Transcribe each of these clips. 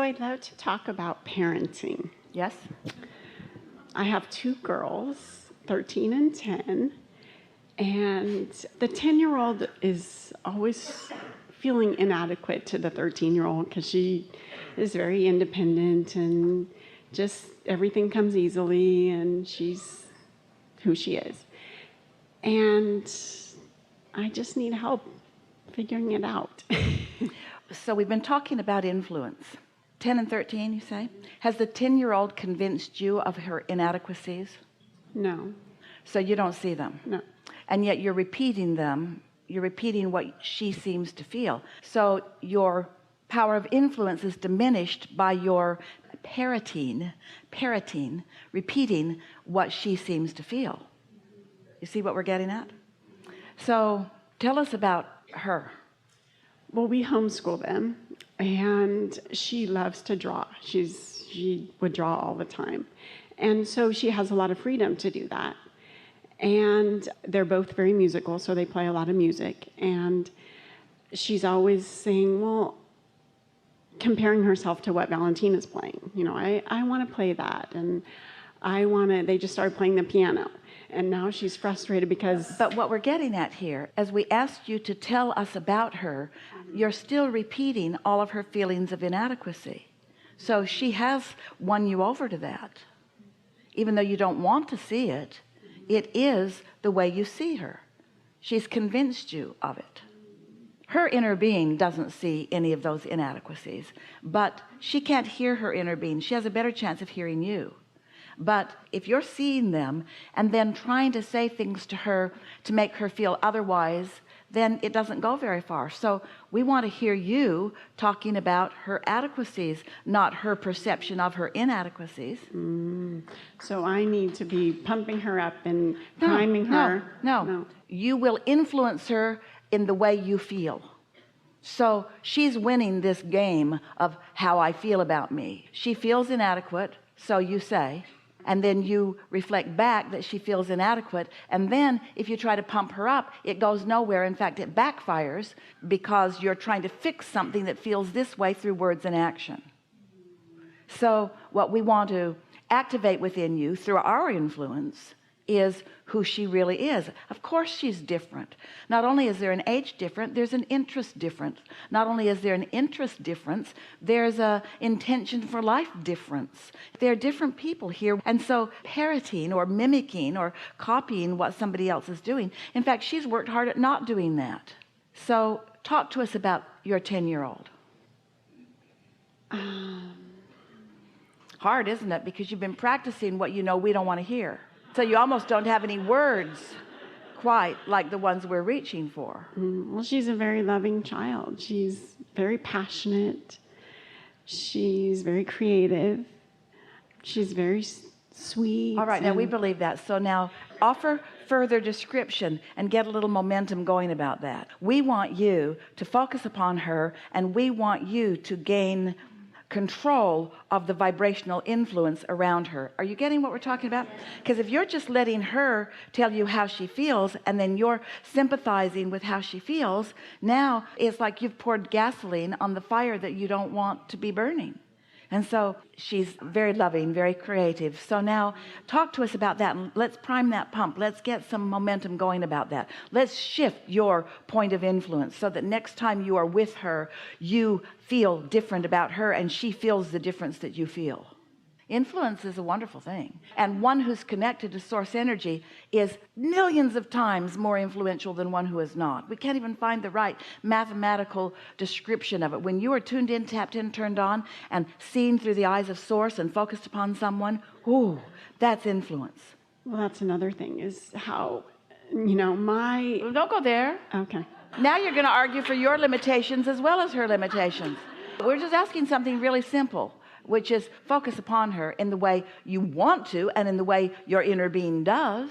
I'd love to talk about parenting. Yes? I have 2 girls, 13 and 10, and the 10-year-old is always feeling inadequate to the 13-year-old because she is very independent and just everything comes easily, and she's who she is. And I just need help figuring it out. So we've been talking about influence. 10 and 13, you say? Has the 10-year-old convinced you of her inadequacies? No. So you don't see them? No. And yet you're repeating them. You're repeating what she seems to feel. So your power of influence is diminished by your parroting, repeating what she seems to feel. You see what we're getting at? So tell us about her. Well, we homeschool them, and she loves to draw. She would draw all the time. And so she has a lot of freedom to do that. And they're both very musical, so they play a lot of music. And she's always saying, well, comparing herself to what Valentina's playing. You know, I want to play that. And they just started playing the piano. And now she's frustrated because... But what we're getting at here, as we asked you to tell us about her, you're still repeating all of her feelings of inadequacy. So she has won you over to that. Even though you don't want to see it, it is the way you see her. She's convinced you of it. Her inner being doesn't see any of those inadequacies, but she can't hear her inner being. She has a better chance of hearing you. But if you're seeing them and then trying to say things to her to make her feel otherwise, then it doesn't go very far. So we want to hear you talking about her adequacies, not her perception of her inadequacies. So I need to be pumping her up and priming her. No. You will influence her in the way you feel. So she's winning this game of how I feel about me. She feels inadequate, so you say. And then you reflect back that she feels inadequate. And then if you try to pump her up, it goes nowhere. In fact, it backfires because you're trying to fix something that feels this way through words and action. So what we want to activate within you through our influence is who she really is. Of course she's different. Not only is there an age difference, there's an interest difference. Not only is there an interest difference, there's a intention for life difference. There are different people here. And so parroting or mimicking or copying what somebody else is doing. In fact, she's worked hard at not doing that. So talk to us about your 10-year-old. Hard, isn't it? Because you've been practicing what you know we don't want to hear. So you almost don't have any words quite like the ones we're reaching for. Well, she's a very loving child. She's very passionate. She's very creative. She's very sweet. All right, now we believe that. So now offer further description and get a little momentum going about that. We want you to focus upon her, and we want you to gain control of the vibrational influence around her. Are you getting what we're talking about? Because if you're just letting her tell you how she feels and then you're sympathizing with how she feels, now it's like you've poured gasoline on the fire that you don't want to be burning. And so she's very loving, very creative. So now talk to us about that, and let's prime that pump. Let's get some momentum going about that. Let's shift your point of influence so that next time you are with her, you feel different about her and she feels the difference that you feel. Influence is a wonderful thing. And one who's connected to source energy is millions of times more influential than one who is not. We can't even find the right mathematical description of it. When you are tuned in, tapped in, turned on, and seen through the eyes of source and focused upon someone, ooh, that's influence. Well, that's another thing is how, my... Don't go there. Okay. Now you're going to argue for your limitations as well as her limitations. We're just asking something really simple, which is focus upon her in the way you want to and in the way your inner being does.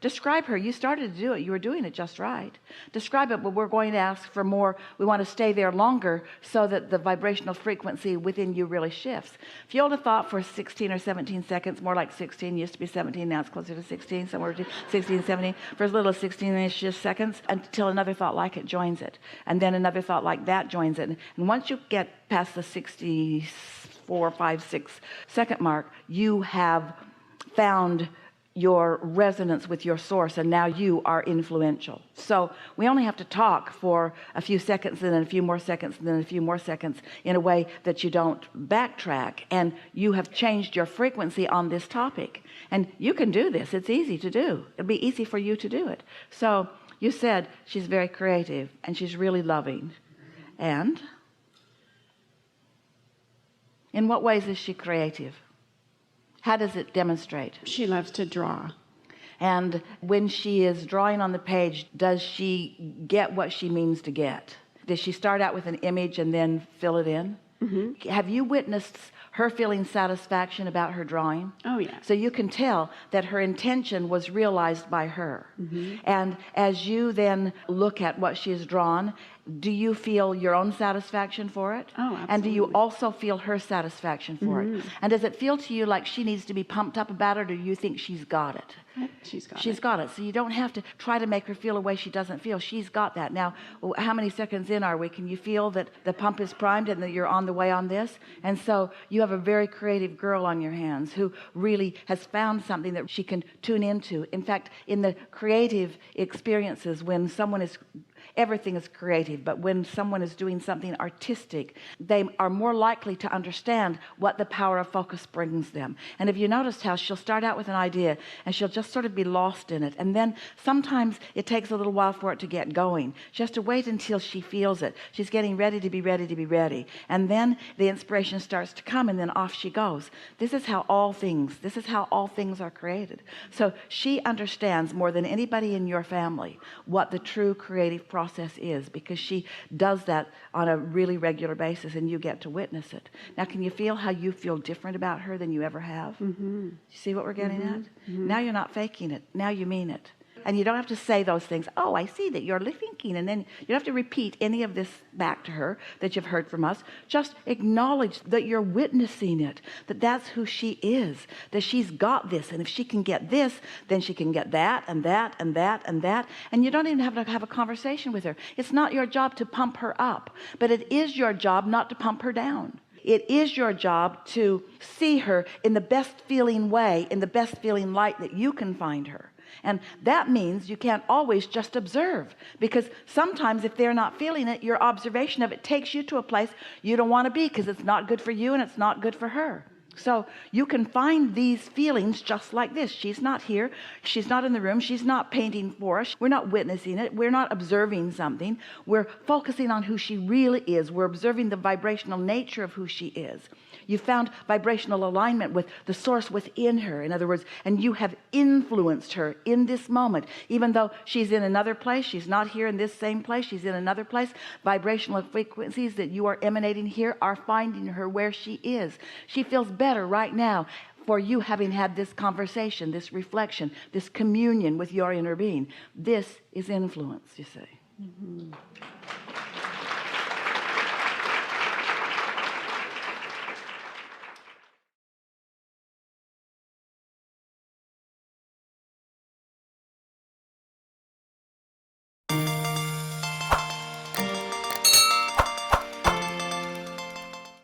Describe her. You started to do it. You were doing it just right. Describe it, but we're going to ask for more. We want to stay there longer so that the vibrational frequency within you really shifts. If you hold a thought for 16 or 17 seconds, more like 16, used to be 17, now it's closer to 16, somewhere between 16 and 17, for as little as 16-ish just seconds, until another thought like it joins it. And then another thought like that joins it. And once you get past the 60 4, 5, 6 second mark, you have found your resonance with your source, and now you are influential. So we only have to talk for a few seconds, and then a few more seconds, and then a few more seconds, in a way that you don't backtrack, and you have changed your frequency on this topic. And you can do this. It's easy to do. It'll be easy for you to do it. So you said she's very creative and she's really loving. And in what ways is she creative? How does it demonstrate? She loves to draw. And when she is drawing on the page, does she get what she means to get? Does she start out with an image and then fill it in? Mm-hmm. Have you witnessed her feeling satisfaction about her drawing? Oh, yeah. So you can tell that her intention was realized by her. Mm-hmm. And as you then look at what she has drawn, do you feel your own satisfaction for it? Oh, absolutely. And do you also feel her satisfaction for it? And does it feel to you like she needs to be pumped up about it, or do you think she's got it? She's got it. She's got it. So you don't have to try to make her feel a way she doesn't feel. She's got that. Now, how many seconds in are we? Can you feel that the pump is primed and that you're on the way on this? And so you have a very creative girl on your hands who really has found something that she can tune into. In fact, in the creative experiences, when someone is, everything is creative, but when someone is doing something artistic, they are more likely to understand what the power of focus brings them. And if you noticed how she'll start out with an idea and she'll just sort of be lost in it, and then sometimes it takes a little while for it to get going. She has to wait until she feels it. She's getting ready to be ready to be ready, and then the inspiration starts to come, and then off she goes. This is how all things are created. So she understands more than anybody in your family what the true creative process is, because she does that on a really regular basis, and you get to witness it. Now, can you feel how you feel different about her than you ever have? Mm-hmm. You see what we're getting at? Mm-hmm. Now you're not faking it. Now you mean it. And you don't have to say those things. Oh, I see that you're thinking. And then you don't have to repeat any of this back to her that you've heard from us. Just acknowledge that you're witnessing it, that that's who she is, that she's got this. And if she can get this, then she can get that and that and that and that. And you don't even have to have a conversation with her. It's not your job to pump her up, but it is your job not to pump her down. It is your job to see her in the best feeling way, in the best feeling light that you can find her. And that means you can't always just observe, because sometimes if they're not feeling it, your observation of it takes you to a place you don't want to be, because it's not good for you and it's not good for her. So you can find these feelings just like this. She's not here. She's not in the room. She's not painting for us. We're not witnessing it. We're not observing something. We're focusing on who she really is. We're observing the vibrational nature of who she is. You found vibrational alignment with the source within her, in other words, and you have influenced her in this moment. Even though she's in another place, she's not here in this same place, she's in another place, vibrational frequencies that you are emanating here are finding her where she is. She feels better right now for you having had this conversation, this reflection, this communion with your inner being. This is influence, you see. Mm-hmm.